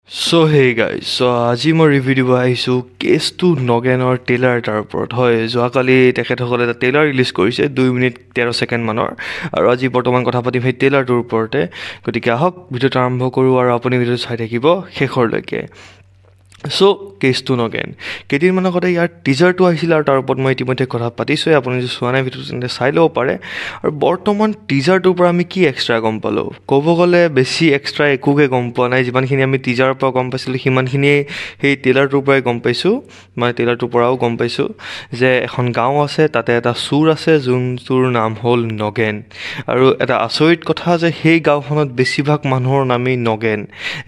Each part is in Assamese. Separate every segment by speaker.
Speaker 1: So hey guys, আজি মই ৰিভিউ দিব আহিছোঁ কেছ টু নগেনৰ ট্ৰেইলাৰ এটাৰ ওপৰত। হয়, যোৱাকালি তেখেতসকলে এটা ট্ৰেইলাৰ ৰিলিজ কৰিছে 2 মিনিট 13 ছেকেণ্ড মানৰ, আৰু আজি বৰ্তমান কথা পাতিম সেই ট্ৰেইলাৰটোৰ ওপৰতে। গতিকে আহক ভিডিঅ'টো আৰম্ভ কৰোঁ আৰু আপুনি ভিডিঅ'টো চাই থাকিব শেষৰলৈকে। চ' কেছ টু নগেন কেইদিনমান আগতে ইয়াৰ টিজাৰটো আহিছিলে, আৰু তাৰ ওপৰত মই ইতিমধ্যে কথা পাতিছোঁৱে। আপুনি যদি চোৱা নাই ভিডিঅ'টো তেন্তে চাই ল'ব পাৰে। আৰু বৰ্তমান টিজাৰটোৰ পৰা আমি কি এক্সট্ৰা গম পালোঁ, ক'ব গ'লে বেছি এক্সট্ৰা একোকে গম পোৱা নাই। যিমানখিনি আমি টিজাৰৰ পৰা গম পাইছিলোঁ সিমানখিনিয়ে সেই ট্ৰেইলাৰটোৰ পৰাই গম পাইছোঁ, মানে ট্ৰেইলাৰটোৰ পৰাও গম পাইছোঁ যে এখন গাঁও আছে, তাতে এটা চোৰ আছে যোনটোৰ নাম হ'ল নগেন। আৰু এটা আচৰিত কথা যে সেই গাঁওখনত বেছিভাগ মানুহৰ নামেই নগেন।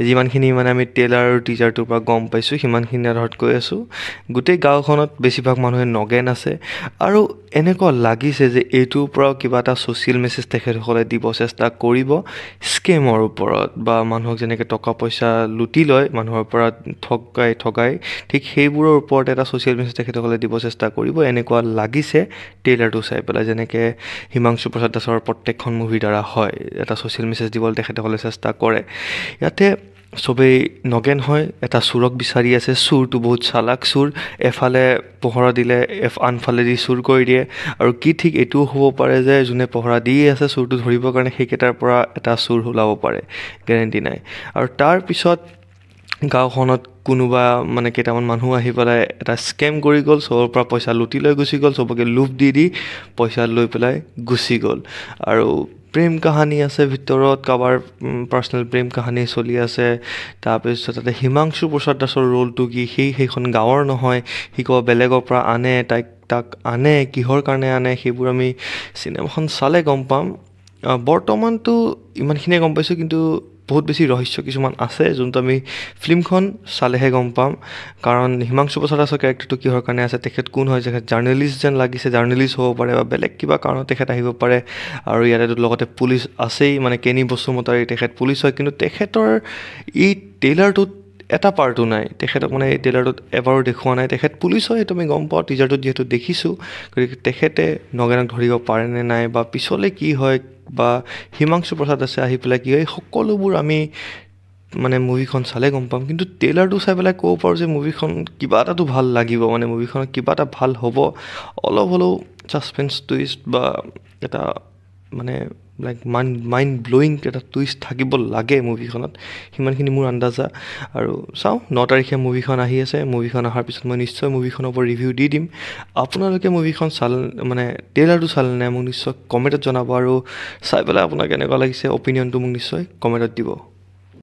Speaker 1: যিমানখিনি মানে আমি ট্ৰেইলাৰ আৰু টিজাৰটোৰ পৰা গম পাইছোঁ সিমানখিনি আধাৰত কৈ আছোঁ, গোটেই গাঁওখনত বেছিভাগ মানুহে নগেন আছে। আৰু এনেকুৱা লাগিছে যে এইটোৰ পৰাও কিবা এটা ছ'চিয়েল মেছেজ তেখেতসকলে দিব চেষ্টা কৰিব স্কেমৰ ওপৰত, বা মানুহক যেনেকৈ টকা পইচা লুটি লয় মানুহৰ পৰা ঠগাই ঠিক সেইবোৰৰ ওপৰত এটা ছ'চিয়েল মেছেজ তেখেতসকলে দিব চেষ্টা কৰিব, এনেকুৱা লাগিছে ট্ৰেইলাৰটো চাই পেলাই। যেনেকৈ হিমাংশু প্ৰসাদ দাসৰ প্ৰত্যেকখন মুভিৰ দ্বাৰা হয়, এটা ছ'চিয়েল মেছেজ দিবলৈ তেখেতসকলে চেষ্টা কৰে। ইয়াতে চবেই নগেন হয়, এটা চোৰক বিচাৰি আছে। চোৰটো বহুত চালাক চোৰ, এফালে পহৰা দিলে আনফালেদি চুৰ কৰি দিয়ে। আৰু কি ঠিক এইটোও হ'ব পাৰে যে যোনে পহৰা দি আছে চোৰটো ধৰিবৰ কাৰণে সেইকেইটাৰ পৰা এটা চোৰ ওলাব পাৰে, গেৰেণ্টি নাই। আৰু তাৰপিছত গাঁওখনত কোনোবা মানে কেইটামান মানুহ আহি পেলাই এটা স্কেম কৰি গ'ল, চবৰ পৰা পইচা লুটি লৈ গুচি গ'ল, চবকে লোভ দি পইচা লৈ পেলাই গুচি গ'ল। আৰু প্ৰেম কাহানী আছে ভিতৰত, কাৰোবাৰ পাৰ্চনেল প্ৰেম কাহানী চলি আছে। তাৰপিছত তাতে হিমাংশু প্ৰসাদ দাসৰ ৰোলটো কি, সেইখন গাঁৱৰ নহয়, সি ক'ব বেলেগৰ পৰা আনে, তাক আনে, কিহৰ কাৰণে আনে সেইবোৰ আমি চিনেমাখন চালে গম পাম। বৰ্তমানটো ইমানখিনিয়ে গম পাইছোঁ, কিন্তু বহুত বেছি ৰহস্য কিছুমান আছে যোনটো আমি ফিল্মখন চালেহে গম পাম। কাৰণ হিমাংশু প্ৰসাদ দাসৰ কেৰেক্টাৰটো কিহৰ কাৰণে আছে, তেখেত কোন হয়, তেখেত জাৰ্নেলিষ্ট যেন লাগিছে, জাৰ্নেলিষ্ট হ'ব পাৰে বা বেলেগ কিবা কাৰণত তেখেত আহিব পাৰে। আৰু ইয়াতে লগতে পুলিচ আছেই, মানে কেনি বসুমতাৰী তেখেত পুলিচ হয়, কিন্তু তেখেতৰ এই ট্ৰেইলাৰটোত এটা পাৰ্টো নাই। তেখেতক মানে এই ট্ৰেইলাৰটোত এবাৰো দেখুওৱা নাই তেখেত পুলিচ হয়, সেইটো আমি গম পাওঁ টিজাৰটোত যিহেতু দেখিছোঁ। গতিকে তেখেতে নগেনক ধৰিব পাৰে নে নাই, বা পিছলৈ কি হয়, বা হিমাংশু প্ৰসাদ দাসে আহি পেলাই কি হয়, সকলোবোৰ আমি মানে মুভিখন চালে গম পাম। কিন্তু ট্ৰেইলাৰটো চাই পেলাই ক'ব পাৰোঁ যে মুভিখন কিবা এটাতো ভাল লাগিব, মানে মুভিখনত কিবা এটা ভাল হ'ব, অলপ হ'লেও ছাছপেন্স টুইষ্ট বা এটা মানে লাইক মাইণ্ড ব্ল'য়িং এটা টুইষ্ট থাকিব লাগে মুভিখনত, সিমানখিনি মোৰ আন্দাজা। আৰু চাওঁ 9 তাৰিখে মুভিখন আহি আছে, মুভিখন অহাৰ পিছত মই নিশ্চয় মুভিখনৰ ওপৰত ৰিভিউ দি দিম। আপোনালোকে মুভিখন চালে মানে ট্ৰেইলাৰটো চালে নাই মোক নিশ্চয় কমেণ্টত জনাব, আৰু চাই পেলাই আপোনাক কেনেকুৱা লাগিছে অপিনিয়নটো মোক নিশ্চয় কমেণ্টত দিব।